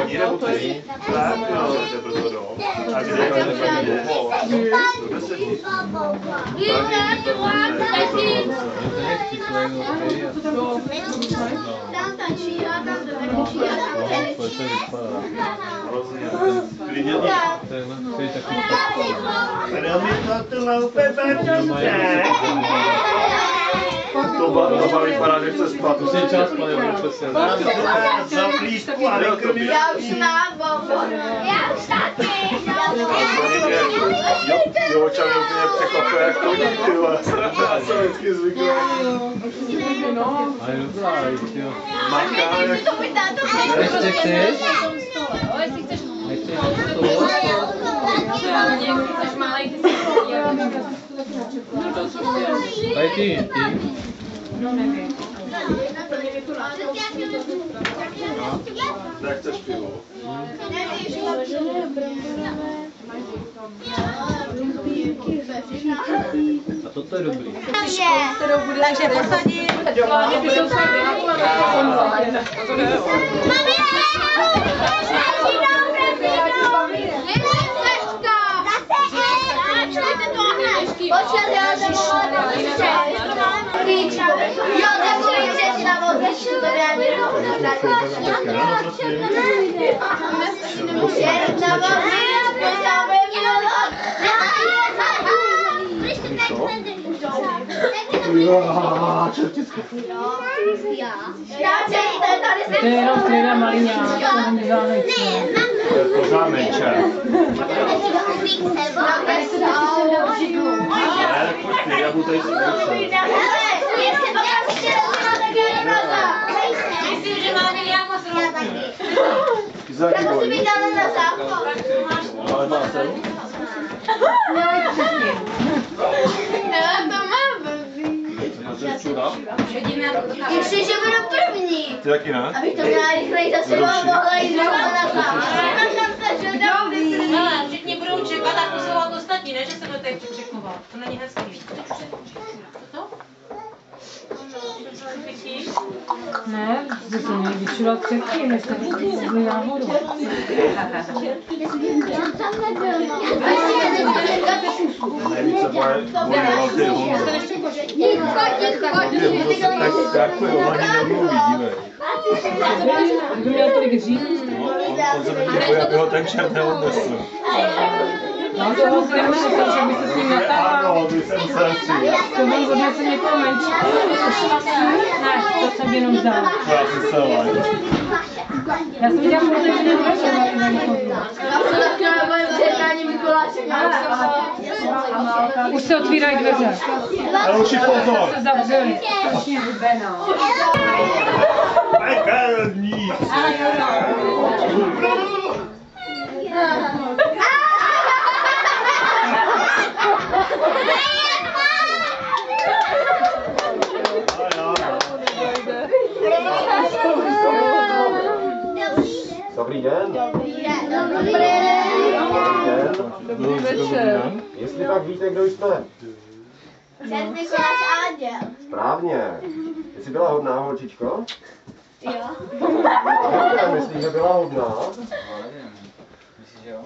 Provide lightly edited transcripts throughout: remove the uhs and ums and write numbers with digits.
paní nebo ty? Tak, jo, jde brzo dom. A kde je paní? Do 10. Tam tačí a tam tačí a tam tačí. Hrozně. Klidně to. To vypadá, že chce spát. Už je čas, pane, přesně. Za plístku a nekrví. Já už mám, bobo. Já už taky. Jo, čas mě úplně překvapuje, jak to vidí, ty vole. Já jsem vždycky zvyklý. Ale dobrá, jo. Maká, jak... Ještě chceš? Jestli chceš Chceš malej, ty Tady ty. No nevím. Tak chceš pivo? A toto je dobrý. Takže posadím. To je jenom klida maliňák, to nezáme To je pořád menče. Ne, pojď ty, já budu tady zkoušet. Myslím, že máme nějak moc rozumí. Ty musí být dále na záchod. Ale má sem? To mám ještě, že budu první. Ty taky ne? Abych to měla rychleji za sebou a mohla jít zrovna na záchod. Ale všichni budou čekat a poslouchat ostatní, ne, že se budete překřikovat. To není hezký. Co? Ne, že se měli vyčurat předtím, než jsme šli nahoru. Nejvíce bojoval ty Honza. Tak to jo, ani nemluví, dívej. Kdo měl tolik říct? On se mě bojí, aby ho ten čert neodnesl. No to ho chceme, protože by se s ním natával. Ano, by jsem se si. To on odnesl někoho menšího. Ne, to jsem jenom vzal. Já si se lajt. Já jsem viděla, že to je dveře na někoho. Už se otvírají dveře. Ale už je pozor. Se zavřeli. Pekelníci. Dobrý den. Dobrý večer. Jestli tak víte, kdo jsme? Čert Mikuláš Anděl. Správně. Jsi byla hodná, holčičko? Jo. Já myslím, že byla hodná. Myslíš, že jo?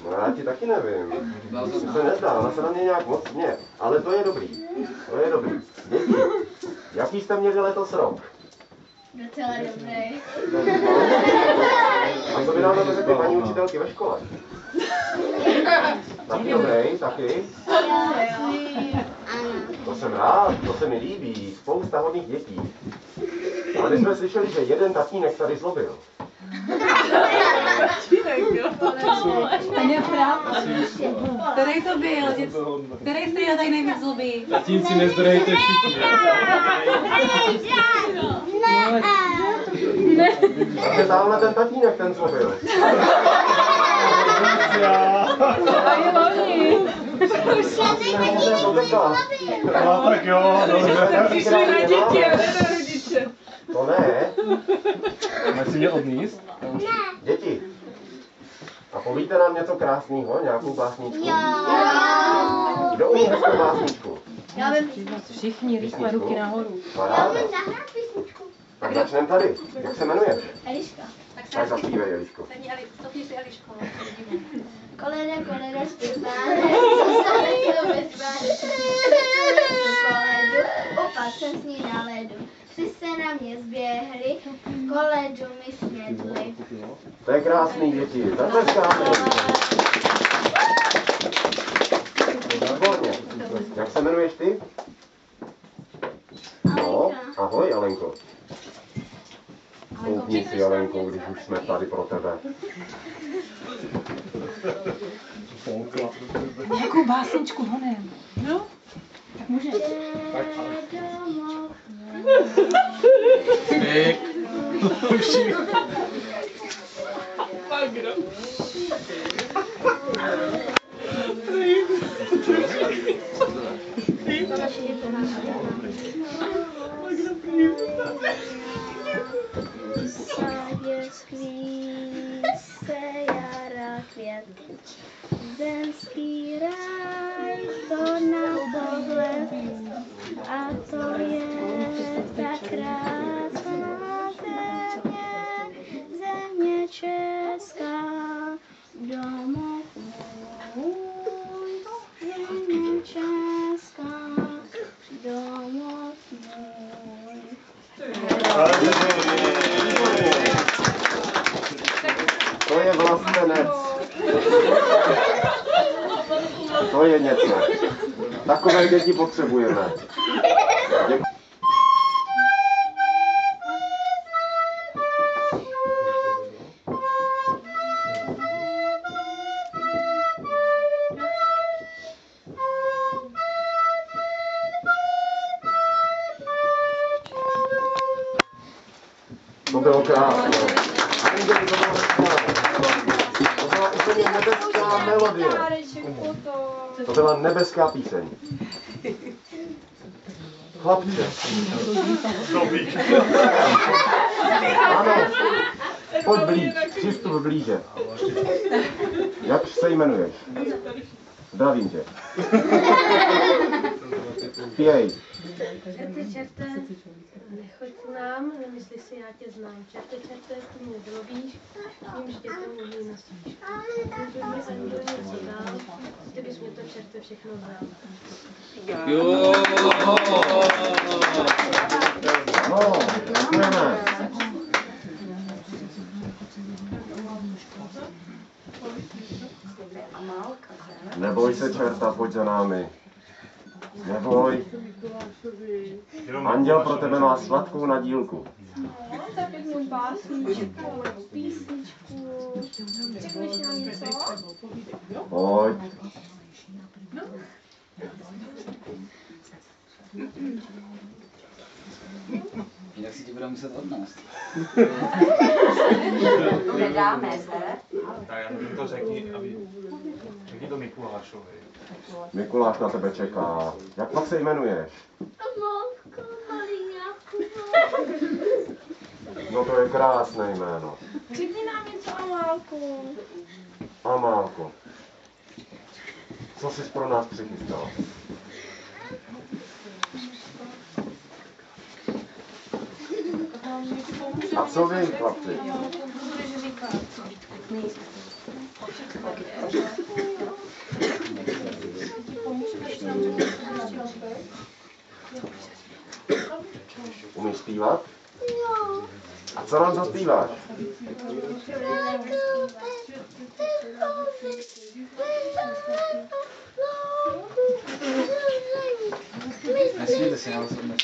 No já ti taky nevím. To se nezdá, ona se na mě nějak moc mě. Ale to je dobrý. To je dobrý. Děti, jaký jste měli letos rok? Docela dobrý. A co by nám na to řekly paní učitelky ve škole? Taky dobrý, taky? To jsem rád, to se mi líbí, spousta hodných dětí. Ale my jsme slyšeli, že jeden tatínek tady zlobil. Ten je pravda. Který to byl? Který jste jel tady nejvíc zlobí? Tatínci, nezdrejte všichni. Takže tamhle ten tatínek, ten zlobil. A je loni. No tak jo, dobře. Přišli na děti a ne na rodiče. To ne. Máš si mě odníst? Děti. A povíte nám něco krásného, nějakou básničku? Kdo umí hezkou básničku? Já vím. Všichni rychle ruky nahoru. Paráda. Zahrát písničku. Tak Tak začneme tady. Jak se jmenuješ? Eliška. Tak zaspívej, Eliško. Stopni si Eliško. Koleda, koleda, zpíváne, zůstane to bez bány. Koledu, opat jsem s ní na ledu. Tři se na mě zběhli, koledu mi snědli. To je krásný, děti. Zatleskáme. Výborně. Jak se jmenuješ ty? No, ahoj, Alenko. Koukni si, Alenko, když už jsme tady pro tebe. Nějakou básničku honem. No? Tak může. Zemský ráj, to na pohled, a to je ta krásná země, země česká, domov můj, země česká, domov můj. To je vlastenec. To je něco. Takové děti potřebujeme. Děkuji. To bylo krásné. To byla úplně nebeská melodie. To byla nebeská píseň. Chlapče. Ano. Pojď blíž, přistup blíže. Jak se jmenuješ? Zdravím tě. Pěj. Čerte, nechoď k nám, nemysli si, já tě znám. Čerte, ty mě zlobíš, tím, že tě to můžu nosíš. Kdyby mi ani do něco dal, ty bys mě to čerte všechno vzal. Jo. No, děkujeme. Neboj se, čerta, pojď za námi. Neboj. Anděl pro tebe má sladkou nadílku. Tak jednu básničku, písničku. Řekneš nám něco? Pojď. Jinak si ti budeme muset odnést. Nedáme se. Tak já to řekni to Mikulášovi. Mikuláš na tebe čeká. Jak pak se jmenuješ? Amálko, Mariňáku. No to je krásné jméno. Řekni nám něco, Amálku. Amálko. Co jsi pro nás přichystal? A co vy, chlapci? Umíš zpívat? Jo. A co nám zaspíváš? Nesmíte si na osobně.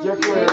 Děkuji.